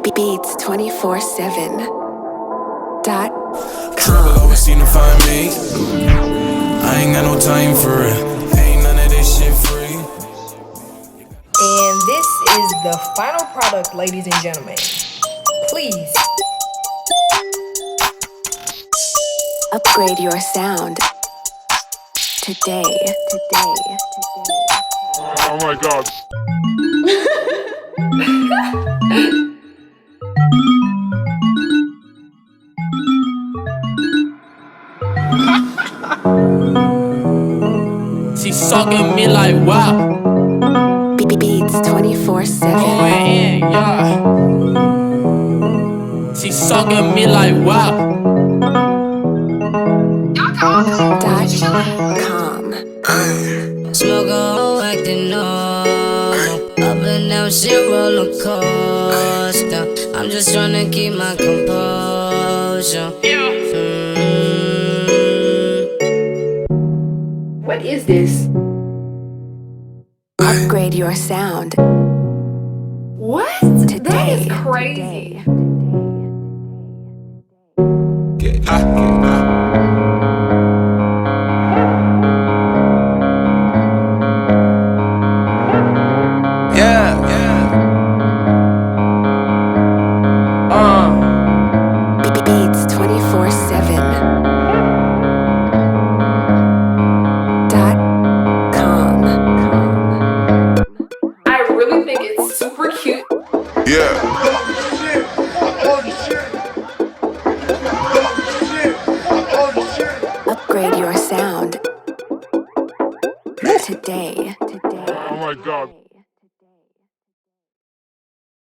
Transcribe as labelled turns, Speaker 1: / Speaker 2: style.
Speaker 1: Beats 24/7.com.
Speaker 2: Always seem to find me. I ain't got no time for it. Ain't none of this shit free.
Speaker 3: And this is the final product, ladies and gentlemen. Please
Speaker 1: Upgrade your sound today.
Speaker 4: Oh my god.
Speaker 5: She sucking me like wow.
Speaker 1: Beats 24/7.
Speaker 5: Going in, yeah. She sucking me like wow.
Speaker 1: .com.
Speaker 6: Smoke a hoe acting normal. Up and down shit roller coaster. I'm just tryna keep my composure.
Speaker 3: what is this?
Speaker 1: Upgrade your sound
Speaker 3: What? That
Speaker 1: today.
Speaker 3: is crazy.